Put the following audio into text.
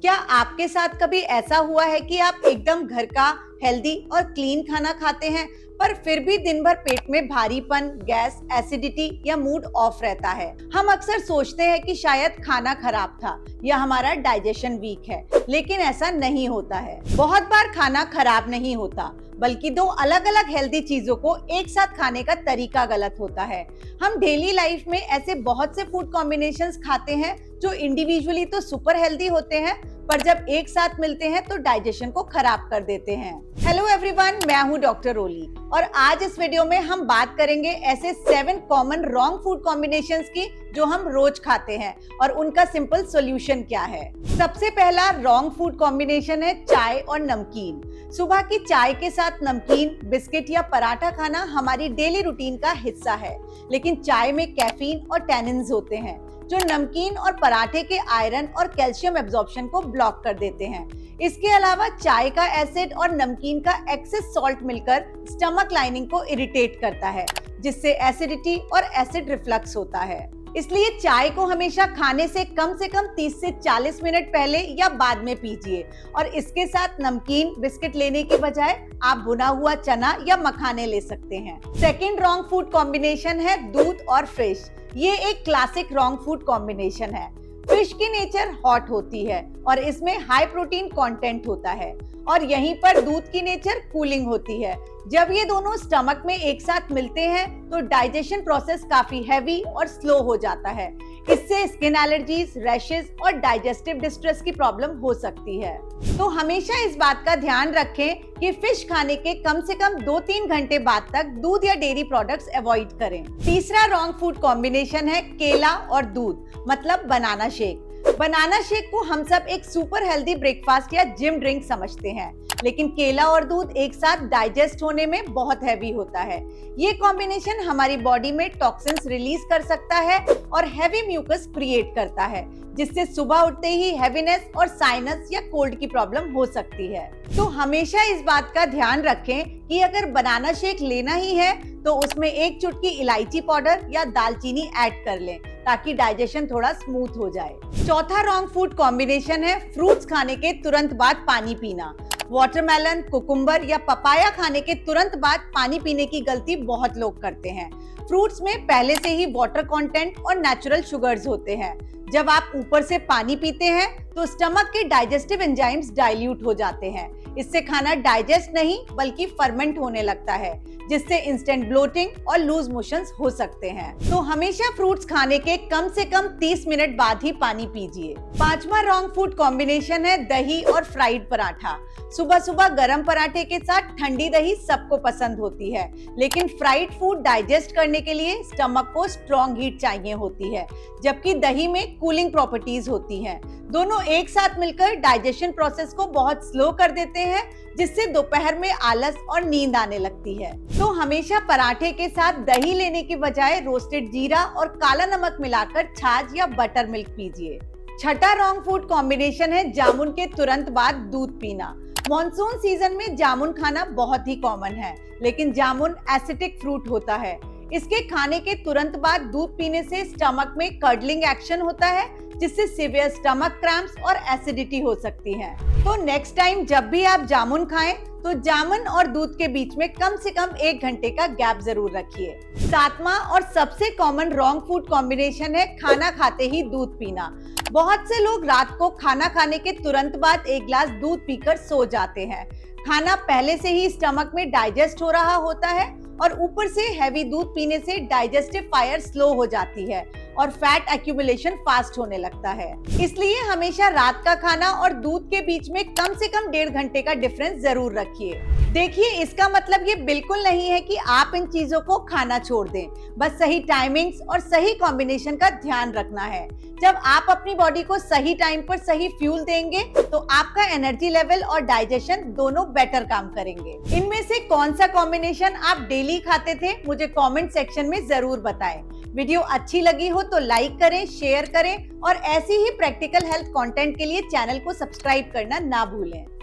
क्या आपके साथ कभी ऐसा हुआ है कि आप एकदम घर का हेल्दी और क्लीन खाना खाते हैं पर फिर भी दिन भर पेट में भारीपन, गैस, एसिडिटी या मूड ऑफ रहता है? हम अक्सर सोचते हैं कि शायद खाना खराब था या हमारा डाइजेशन वीक है, लेकिन ऐसा नहीं होता है। बहुत बार खाना खराब नहीं होता, बल्कि दो अलग अलग हेल्दी चीजों को एक साथ खाने का तरीका गलत होता है। हम डेली लाइफ में ऐसे बहुत से फूड कॉम्बिनेशंस खाते हैं जो इंडिविजुअली तो सुपर हेल्दी होते हैं, पर जब एक साथ मिलते हैं तो डाइजेशन को खराब कर देते हैं। हेलो एवरीवन, मैं हूँ डॉक्टर ओली और आज इस वीडियो में हम बात करेंगे ऐसे 7 कॉमन रॉन्ग फूड कॉम्बिनेशंस की जो हम रोज खाते हैं और उनका सिंपल सॉल्यूशन क्या है। सबसे पहला रॉन्ग फूड कॉम्बिनेशन है चाय और नमकीन। सुबह की चाय के साथ नमकीन, बिस्किट या पराठा खाना हमारी डेली रूटीन का हिस्सा है, लेकिन चाय में कैफीन और टैनिन्स होते हैं जो नमकीन और पराठे के आयरन और कैल्शियम एब्जॉर्प्शन को ब्लॉक कर देते हैं। इसके अलावा चाय का एसिड और नमकीन का एक्सेस सॉल्ट मिलकर स्टमक लाइनिंग को इरिटेट करता है, जिससे एसिडिटी और एसिड रिफ्लक्स होता है। इसलिए चाय को हमेशा खाने से कम 30 से 40 मिनट पहले या बाद में पीजिए और इसके साथ नमकीन, बिस्किट लेने की बजाय आप भुना हुआ चना या मखाने ले सकते हैं। सेकेंड रॉन्ग फूड कॉम्बिनेशन है दूध और फिश। ये एक क्लासिक रॉन्ग फूड कॉम्बिनेशन है। फिश की नेचर हॉट होती है और इसमें हाई प्रोटीन कंटेंट होता है, और यहीं पर दूध की नेचर कूलिंग होती है। जब ये दोनों स्टमक में एक साथ मिलते हैं तो डाइजेशन प्रोसेस काफी हैवी और स्लो हो जाता है। इससे स्किन एलर्जीज, रैशेस और डाइजेस्टिव डिस्ट्रेस की प्रॉब्लम हो सकती है। तो हमेशा इस बात का ध्यान रखें कि फिश खाने के कम से कम 2-3 घंटे बाद तक दूध या डेयरी प्रोडक्ट्स अवॉइड करें। तीसरा रॉन्ग फूड कॉम्बिनेशन है केला और दूध, मतलब बनाना शेक। बनाना शेक को हम सब एक सुपर हेल्दी ब्रेकफास्ट या जिम ड्रिंक समझते हैं, लेकिन केला और दूध एक साथ डाइजेस्ट होने में बहुत हैवी होता है। ये कॉम्बिनेशन हमारी बॉडी में टॉक्सिन्स रिलीज कर सकता है और हैवी म्यूकस क्रिएट करता है, जिससे सुबह उठते ही हैवीनेस और साइनस या कोल्ड की प्रॉब्लम हो सकती है। तो हमेशा इस बात का ध्यान रखें कि अगर बनाना शेक लेना ही है तो उसमें एक चुटकी इलायची पाउडर या दालचीनी ऐड कर लें ताकि डाइजेशन थोड़ा स्मूथ हो जाए। चौथा रॉन्ग फूड कॉम्बिनेशन है फ्रूट्स खाने के तुरंत बाद पानी पीना। वाटरमेलन, कुकुम्बर या पपाया खाने के तुरंत बाद पानी पीने की गलती बहुत लोग करते हैं। फ्रूट्स में पहले से ही वाटर कंटेंट और नेचुरल शुगर्स होते हैं। जब आप ऊपर से पानी पीते हैं तो स्टमक के डाइजेस्टिव एंजाइम्स डाइल्यूट हो जाते हैं। इससे खाना डाइजेस्ट नहीं बल्कि फर्मेंट होने लगता है, जिससे इंस्टेंट ब्लोटिंग और लूज मोशंस हो सकते हैं। तो हमेशा फ्रूट्स खाने के कम से कम 30 मिनट बाद ही पानी पीजिए। पांचवा रॉन्ग फूड कॉम्बिनेशन है दही और फ्राइड पराठा। सुबह सुबह गरम पराठे के साथ ठंडी दही सबको पसंद होती है, लेकिन फ्राइड फूड डाइजेस्ट करने के लिए स्टमक को स्ट्रॉन्ग हीट चाहिए होती है, जबकि दही में कूलिंग प्रॉपर्टीज होती हैं। दोनों एक साथ मिलकर डाइजेशन प्रोसेस को बहुत स्लो कर देते हैं, जिससे दोपहर में आलस और नींद आने लगती है। तो हमेशा पराठे के साथ दही लेने की बजाय रोस्टेड जीरा और काला नमक मिलाकर छाछ या बटर मिल्क पीजिए। छठा रॉन्ग फूड कॉम्बिनेशन है जामुन के तुरंत बाद दूध पीना। मॉनसून सीजन में जामुन खाना बहुत ही कॉमन है, लेकिन जामुन एसिडिक फ्रूट होता है। इसके खाने के तुरंत बाद दूध पीने से स्टमक में कर्डलिंग एक्शन होता है, जिससे सीवियर स्टमक क्रैम्प्स और एसिडिटी हो सकती है। तो नेक्स्ट टाइम जब भी आप जामुन खाएं तो जामुन और दूध के बीच में कम से कम 1 घंटे का गैप जरूर रखिए। सातवां और सबसे कॉमन रॉन्ग फूड कॉम्बिनेशन है खाना खाते ही दूध पीना। बहुत से लोग रात को खाना खाने के तुरंत बाद 1 गिलास दूध पीकर सो जाते हैं। खाना पहले से ही स्टमक में डाइजेस्ट हो रहा होता है और ऊपर से हैवी दूध पीने से डाइजेस्टिव फायर स्लो हो जाती है और फैट एक्यूमुलेशन फास्ट होने लगता है। इसलिए हमेशा रात का खाना और दूध के बीच में कम से कम 1.5 घंटे का डिफरेंस जरूर रखिए। देखिए, इसका मतलब ये बिल्कुल नहीं है कि आप इन चीजों को खाना छोड़ दें, बस सही टाइमिंग्स और सही कॉम्बिनेशन का ध्यान रखना है। जब आप अपनी बॉडी को सही टाइम पर सही फ्यूल देंगे तो आपका एनर्जी लेवल और डाइजेशन दोनों बेटर काम करेंगे। इनमें से कौन सा कॉम्बिनेशन आप डेली खाते थे, मुझे कमेंट सेक्शन में जरूर बताएं। वीडियो अच्छी लगी हो तो लाइक करें, शेयर करें और ऐसी ही प्रैक्टिकल हेल्थ कंटेंट के लिए चैनल को सब्सक्राइब करना ना भूलें।